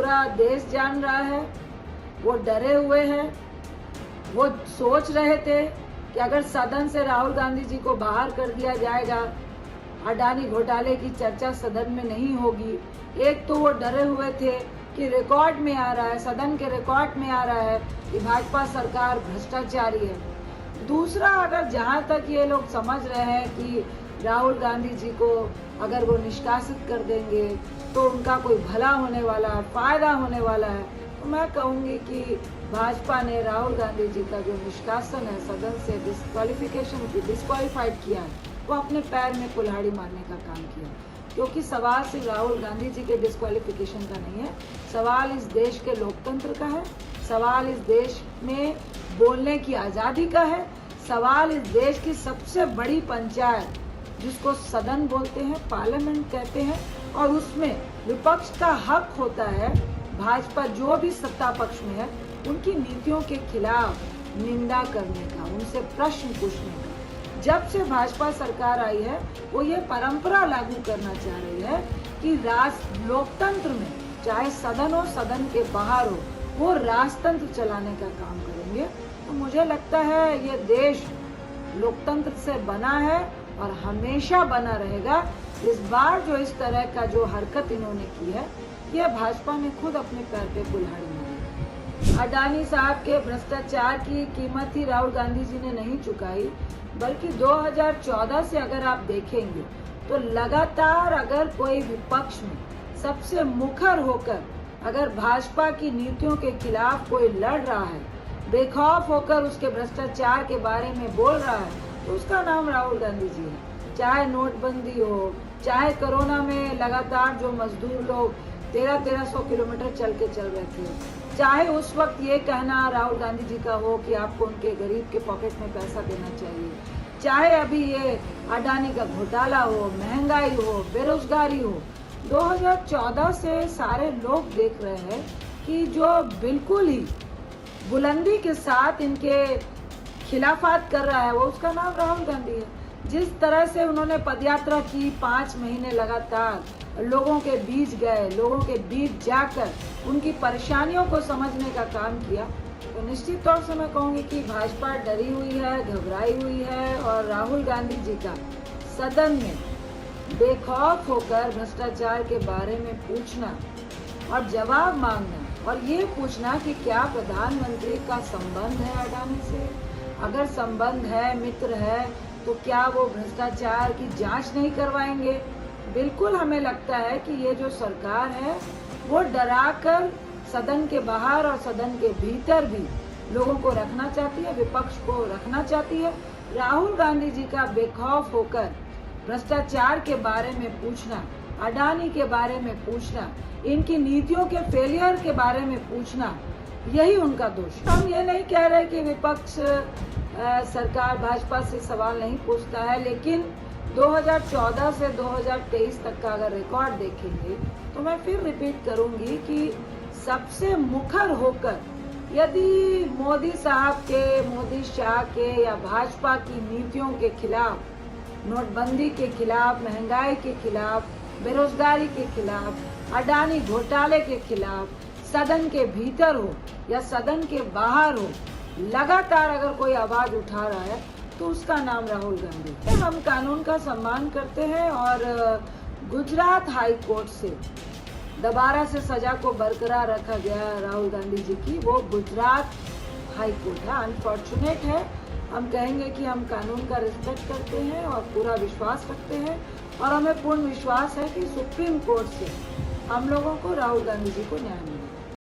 पूरा देश जान रहा है। वो डरे हुए हैं। वो सोच रहे थे कि अगर सदन से राहुल गांधी जी को बाहर कर दिया जाएगा, अडानी घोटाले की चर्चा सदन में नहीं होगी। एक तो वो डरे हुए थे कि रिकॉर्ड में आ रहा है, सदन के रिकॉर्ड में आ रहा है कि भाजपा सरकार भ्रष्टाचारी है। दूसरा, अगर जहाँ तक ये लोग समझ रहे हैं कि राहुल गांधी जी को अगर वो निष्कासित कर देंगे तो उनका कोई भला होने वाला है, फायदा होने वाला है, तो मैं कहूँगी कि भाजपा ने राहुल गांधी जी का जो निष्कासन है, सदन से डिस्क्वालीफाइड किया है, वो अपने पैर में कुल्हाड़ी मारने का काम किया। क्योंकि सवाल सिर्फ राहुल गांधी जी के डिस्क्वालिफिकेशन का नहीं है, सवाल इस देश के लोकतंत्र का है, सवाल इस देश में बोलने की आज़ादी का है, सवाल इस देश की सबसे बड़ी पंचायत जिसको सदन बोलते हैं, पार्लियामेंट कहते हैं, और उसमें विपक्ष का हक होता है भाजपा जो भी सत्ता पक्ष में है उनकी नीतियों के खिलाफ निंदा करने का, उनसे प्रश्न पूछने का। जब से भाजपा सरकार आई है वो ये परंपरा लागू करना चाह रही है कि लोकतंत्र में चाहे सदन हो, सदन के बाहर हो, वो राजतंत्र चलाने का काम करेंगे। तो मुझे लगता है ये देश लोकतंत्र से बना है और हमेशा बना रहेगा। इस बार जो इस तरह का जो हरकत इन्होंने की है, यह भाजपा ने खुद अपने पैर पे कुल्हाड़ी मारी। अडानी साहब के भ्रष्टाचार की कीमत ही राहुल गांधी जी ने नहीं चुकाई, बल्कि 2014 से अगर आप देखेंगे तो लगातार अगर कोई विपक्ष में सबसे मुखर होकर अगर भाजपा की नीतियों के खिलाफ कोई लड़ रहा है, बेखौफ होकर उसके भ्रष्टाचार के बारे में बोल रहा है, तो उसका नाम राहुल गांधी जी है। चाहे नोटबंदी हो, चाहे कोरोना में लगातार जो मजदूर लोग 1300 किलोमीटर चल रहे थे, चाहे उस वक्त ये कहना राहुल गांधी जी का हो कि आपको उनके गरीब के पॉकेट में पैसा देना चाहिए, चाहे अभी ये अडानी का घोटाला हो, महंगाई हो, बेरोजगारी हो, 2014 से सारे लोग देख रहे हैं कि जो बिल्कुल ही बुलंदी के साथ इनके खिलाफत कर रहा है वो उसका नाम राहुल गांधी है। जिस तरह से उन्होंने पदयात्रा की, 5 महीने लगातार लोगों के बीच गए, लोगों के बीच जाकर उनकी परेशानियों को समझने का काम किया, तो निश्चित तौर से मैं कहूँगी कि भाजपा डरी हुई है, घबराई हुई है। और राहुल गांधी जी का सदन में बेखौफ होकर भ्रष्टाचार के बारे में पूछना और जवाब मांगना और ये पूछना कि क्या प्रधानमंत्री का संबंध है अडानी से, अगर संबंध है, मित्र है, तो क्या वो भ्रष्टाचार की जांच नहीं करवाएंगे। बिल्कुल हमें लगता है कि ये जो सरकार है वो डराकर सदन के बाहर और सदन के भीतर भी लोगों को रखना चाहती है, विपक्ष को रखना चाहती है। राहुल गांधी जी का बेखौफ होकर भ्रष्टाचार के बारे में पूछना, अडानी के बारे में पूछना, इनकी नीतियों के फेलियर के बारे में पूछना, यही उनका दोष है। हम ये नहीं कह रहे कि विपक्ष सरकार भाजपा से सवाल नहीं पूछता है, लेकिन 2014 से 2023 तक का अगर रिकॉर्ड देखेंगे तो मैं फिर रिपीट करूंगी कि सबसे मुखर होकर यदि मोदी साहब के, मोदी शाह के या भाजपा की नीतियों के खिलाफ, नोटबंदी के खिलाफ, महंगाई के खिलाफ, बेरोजगारी के खिलाफ, अडानी घोटाले के खिलाफ सदन के भीतर हो या सदन के बाहर हो, लगातार अगर कोई आवाज उठा रहा है तो उसका नाम राहुल गांधी है। हम कानून का सम्मान करते हैं और गुजरात हाई कोर्ट से दोबारा से सजा को बरकरार रखा गया राहुल गांधी जी की, वो गुजरात हाई कोर्ट है। अनफॉर्चुनेट है, हम कहेंगे कि हम कानून का रिस्पेक्ट करते हैं और पूरा विश्वास रखते हैं और हमें पूर्ण विश्वास है कि सुप्रीम कोर्ट से हम लोगों को राहुल गांधी जी को न्याय मिलेगा।